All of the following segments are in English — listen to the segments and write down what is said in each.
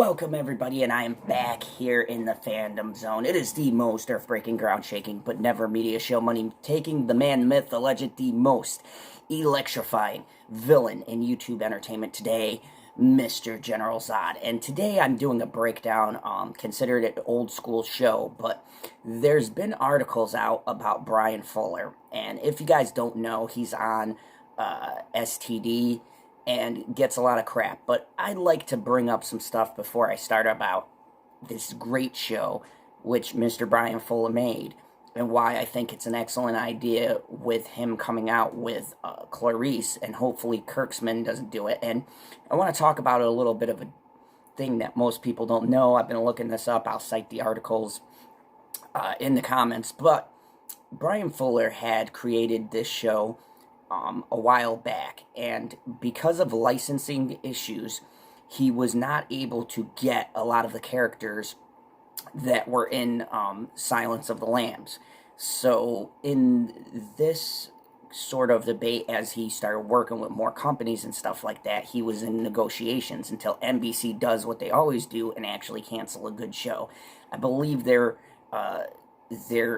Welcome everybody, and I am back here in the fandom zone. It is the most earth-breaking, ground-shaking, but never media show money taking, the man, myth, the legend, the most electrifying villain in YouTube entertainment today, Mr. General Zod. And today I'm doing a breakdown, considered an old school show, but there's been articles out about Bryan Fuller, and if you guys don't know, he's on STD and gets a lot of crap, but I'd like to bring up some stuff before I start about this great show which Mr. Bryan Fuller made, and why I think it's an excellent idea with him coming out with Clarice, and hopefully Kirksman doesn't do it. And I want to talk about a little bit of a thing that most people don't know. I've been looking this up. I'll cite the articles in the comments, but Bryan Fuller had created this show a while back, and because of licensing issues, he was not able to get a lot of the characters that were in Silence of the Lambs. So in this sort of debate, as he started working with more companies and stuff like that, he was in negotiations until NBC does what they always do and actually cancel a good show. I believe their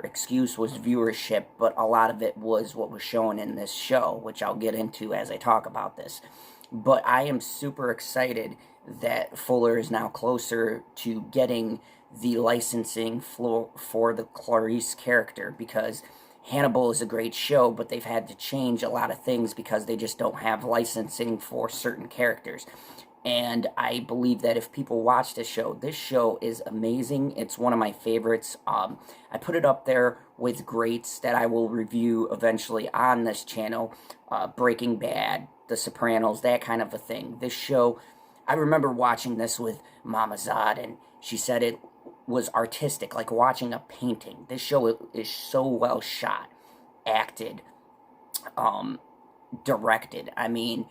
excuse was viewership, but a lot of it was what was shown in this show, which I'll get into as I talk about this. But I am super excited that Fuller is now closer to getting the licensing for the Clarice character, because Hannibal is a great show, but they've had to change a lot of things because they just don't have licensing for certain characters. And I believe that if people watch this show is amazing. It's one of my favorites. I put it up there with greats that I will review eventually on this channel. Breaking Bad, The Sopranos, that kind of a thing. This show, I remember watching this with Mama Zod, and she said it was artistic, like watching a painting. This show is so well shot, acted, directed. I mean,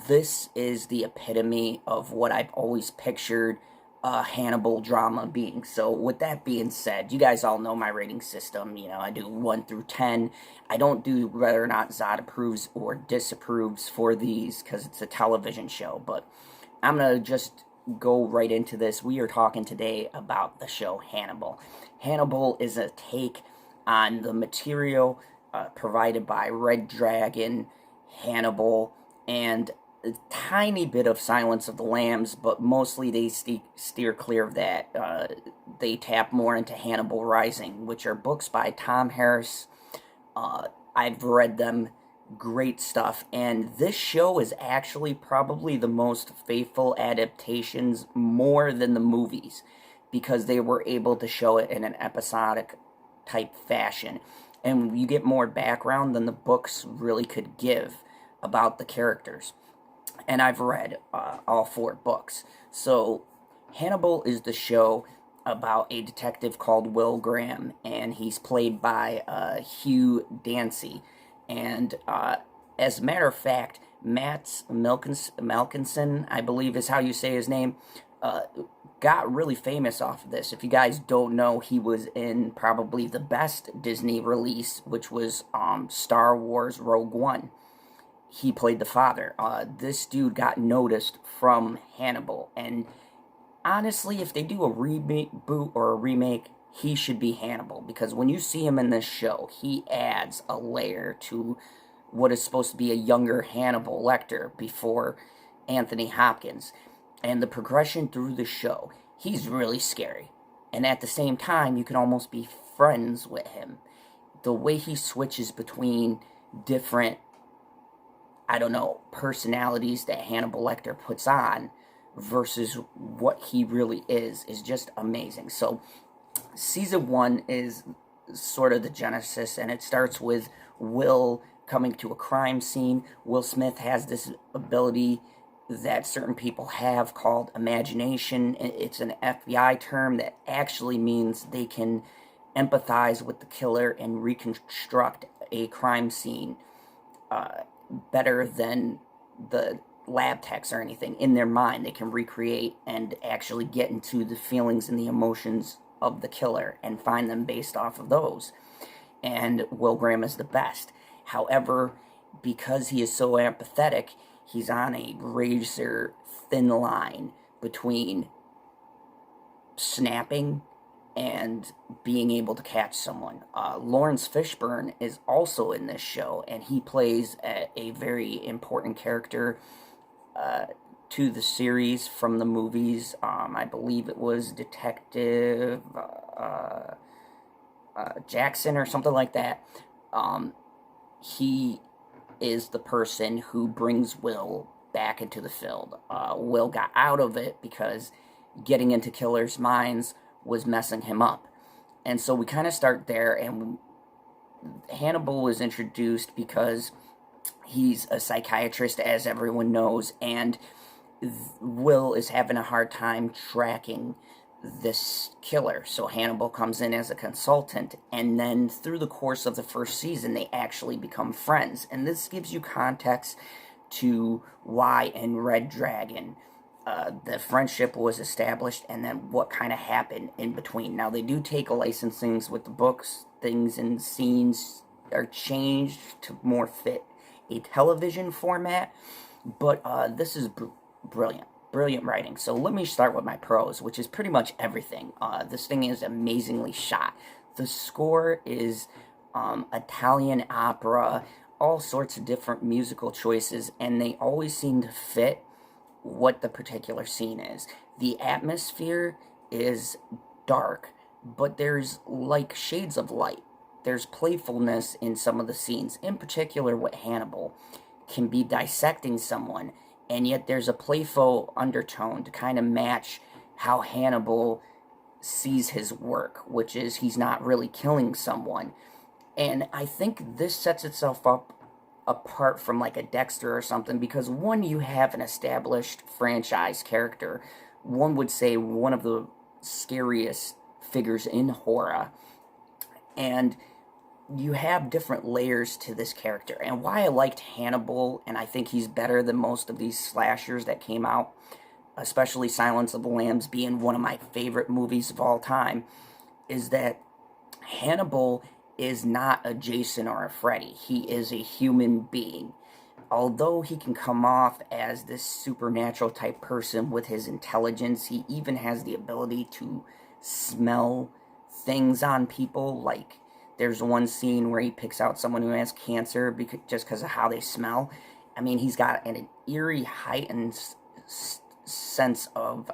this is the epitome of what I've always pictured a Hannibal drama being. So with that being said, you guys all know my rating system. You know, I do 1 through 10. I don't do whether or not Zod approves or disapproves for these because it's a television show. But I'm going to just go right into this. We are talking today about the show Hannibal. Hannibal is a take on the material provided by Red Dragon, Hannibal, and a tiny bit of Silence of the Lambs, but mostly they steer clear of that. They tap more into Hannibal Rising, which are books by Tom Harris. I've read them. Great stuff. And this show is actually probably the most faithful adaptations, more than the movies, because they were able to show it in an episodic type fashion. And you get more background than the books really could give about the characters. And I've read all 4 books. So Hannibal is the show about a detective called Will Graham, and he's played by Hugh Dancy. And as a matter of fact, Matt Malkinson, I believe is how you say his name, got really famous off of this. If you guys don't know, he was in probably the best Disney release, which was Star Wars Rogue One. He played the father. This dude got noticed from Hannibal, and honestly, if they do a reboot or a remake, he should be Hannibal, because when you see him in this show, he adds a layer to what is supposed to be a younger Hannibal Lecter before Anthony Hopkins. And the progression through the show, he's really scary. And at the same time, you can almost be friends with him. The way he switches between different, I don't know, personalities that Hannibal Lecter puts on versus what he really is just amazing. So Season 1 is sort of the genesis, and it starts with Will coming to a crime scene. Will Smith has this ability that certain people have called imagination. It's an FBI term that actually means they can empathize with the killer and reconstruct a crime scene better than the lab techs or anything. In their mind, they can recreate and actually get into the feelings and the emotions of the killer and find them based off of those. And Will Graham is the best. However, because he is so empathetic, he's on a razor thin line between snapping and being able to catch someone. Lawrence Fishburne is also in this show, and he plays a very important character to the series from the movies. I believe it was Detective Jackson or something like that. He is the person who brings Will back into the field. Will got out of it because getting into killers' minds was messing him up. And so we kind of start there, and Hannibal was introduced because he's a psychiatrist, as everyone knows, and Will is having a hard time tracking this killer. So Hannibal comes in as a consultant, and then through the course of the first season, they actually become friends. And this gives you context to why in Red Dragon the friendship was established, and then what kind of happened in between. Now, they do take licensings with the books. Things and scenes are changed to more fit a television format, but this is brilliant writing. So let me start with my pros, which is pretty much everything. This thing is amazingly shot. The score is Italian opera, all sorts of different musical choices, and they always seem to fit what the particular scene is. The atmosphere is dark, but there's like shades of light. There's playfulness in some of the scenes, in particular with Hannibal can be dissecting someone, and yet there's a playful undertone to kind of match how Hannibal sees his work, which is he's not really killing someone. And I think this sets itself up apart from like a Dexter or something, because one, you have an established franchise character. One would say one of the scariest figures in horror. And you have different layers to this character. And why I liked Hannibal, and I think he's better than most of these slashers that came out, especially Silence of the Lambs being one of my favorite movies of all time, is that Hannibal is not a Jason or a Freddy. He is a human being. Although he can come off as this supernatural type person with his intelligence, he even has the ability to smell things on people. Like, there's one scene where he picks out someone who has cancer just because of how they smell. I mean, he's got an eerie, heightened sense of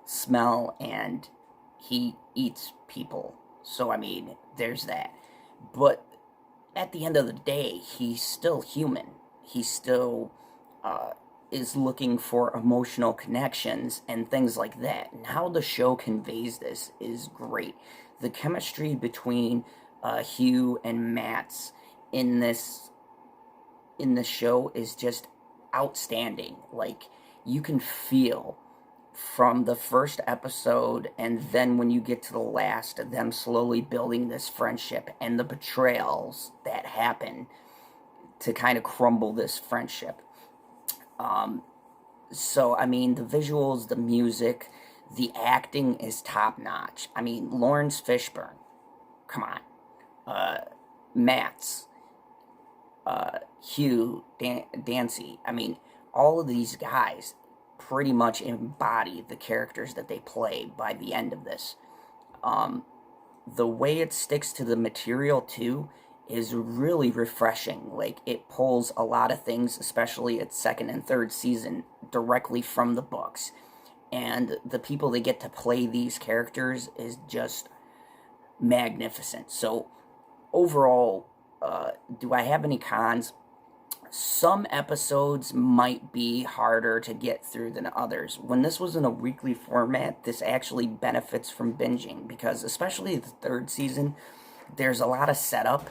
smell, and he eats people. So, I mean, there's that. But at the end of the day, he's still human. He still is looking for emotional connections and things like that. And how the show conveys this is great. The chemistry between Hugh and Matt's in this show is just outstanding. Like, you can feel from the first episode, and then when you get to the last, them slowly building this friendship and the betrayals that happen to kind of crumble this friendship. So, I mean, the visuals, the music, the acting is top-notch. I mean, Lawrence Fishburne, come on. Matts, Hugh Dancy, I mean, all of these guys pretty much embody the characters that they play by the end of this. The way it sticks to the material, too, is really refreshing. Like, it pulls a lot of things, especially its second and third season, directly from the books. And the people that get to play these characters is just magnificent. So, overall, do I have any cons? Some episodes might be harder to get through than others. When this was in a weekly format, this actually benefits from binging, because especially the third season, there's a lot of setup,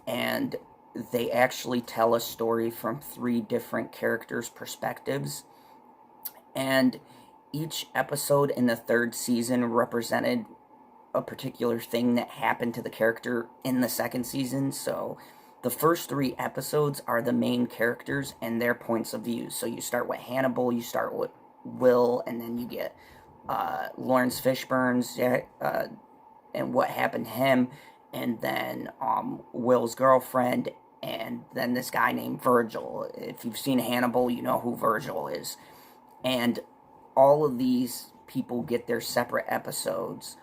and they actually tell a story from 3 different characters' perspectives. And each episode in the third season represented a particular thing that happened to the character in the second season. So the first 3 episodes are the main characters and their points of view. So you start with Hannibal, you start with Will, and then you get Lawrence Fishburne's and what happened to him, and then Will's girlfriend, and then this guy named Virgil. If you've seen Hannibal, you know who Virgil is. And all of these people get their separate episodes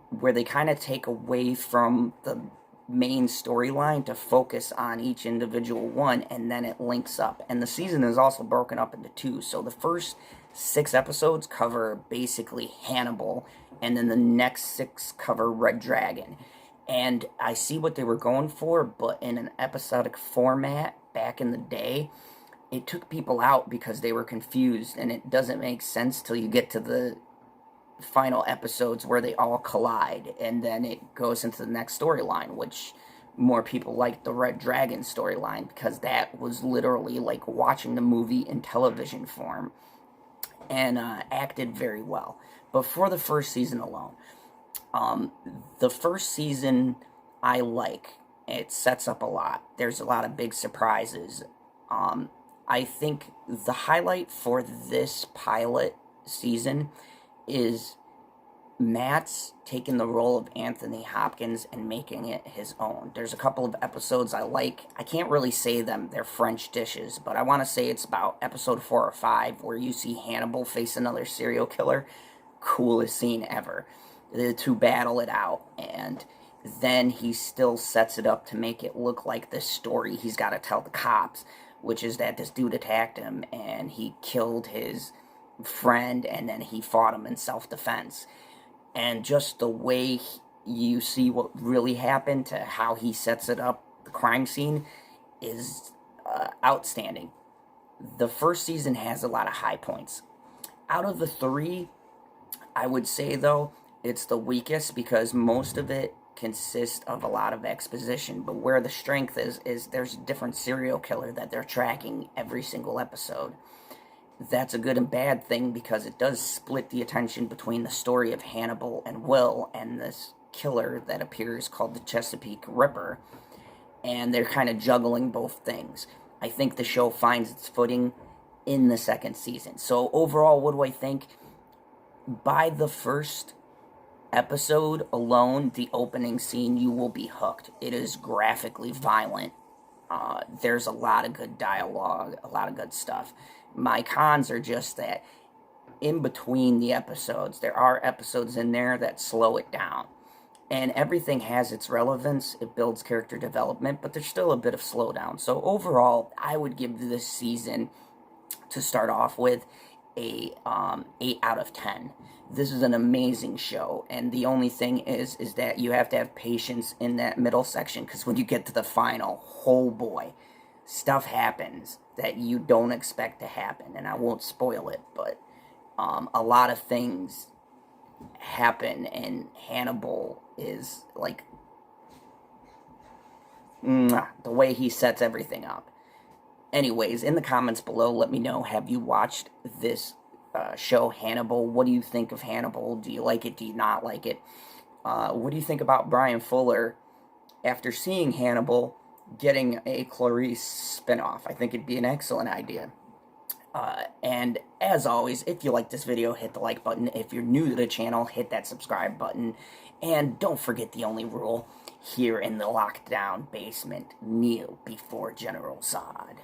where they kind of take away from the main storyline to focus on each individual one, and then it links up. And the season is also broken up into two. So the first 6 episodes cover basically Hannibal, and then the next 6 cover Red Dragon. And I see what they were going for, but in an episodic format back in the day, it took people out because they were confused, and it doesn't make sense till you get to the final episodes where they all collide, and then it goes into the next storyline, which more people like the Red Dragon storyline, because that was literally like watching the movie in television form, and acted very well. But for the first season alone, the first season I like. It sets up a lot. There's a lot of big surprises. I think the highlight for this pilot season is Matt's taking the role of Anthony Hopkins and making it his own. There's a couple of episodes I like. I can't really say them. They're French dishes, but I want to say it's about episode 4 or 5 where you see Hannibal face another serial killer. Coolest scene ever. The two battle it out, and then he still sets it up to make it look like this story he's got to tell the cops, which is that this dude attacked him and he killed his friend, and then he fought him in self-defense. And just the way you see what really happened to how he sets it up, the crime scene, is outstanding. The first season has a lot of high points. Out of the 3, I would say, though, it's the weakest because most of it consists of a lot of exposition. But where the strength is there's a different serial killer that they're tracking every single episode. That's a good and bad thing because it does split the attention between the story of Hannibal and Will and this killer that appears called the Chesapeake Ripper. And they're kind of juggling both things. I think the show finds its footing in the second season. So overall, what do I think? By the first episode alone, the opening scene, you will be hooked. It is graphically violent. There's a lot of good dialogue, a lot of good stuff. My cons are just that in between the episodes, there are episodes in there that slow it down. And everything has its relevance. It builds character development, but there's still a bit of slowdown. So overall, I would give this season, to start off with, a 8 out of 10. This is an amazing show, and the only thing is that you have to have patience in that middle section, because when you get to the final, oh boy, stuff happens that you don't expect to happen, and I won't spoil it, but a lot of things happen, and Hannibal is like, the way he sets everything up. Anyways, in the comments below, let me know, have you watched this show, Hannibal? What do you think of Hannibal? Do you like it? Do you not like it? What do you think about Bryan Fuller after seeing Hannibal getting a Clarice spinoff? I think it'd be an excellent idea. And as always, if you like this video, hit the like button. If you're new to the channel, hit that subscribe button. And don't forget the only rule: here in the lockdown basement, kneel before General Zod.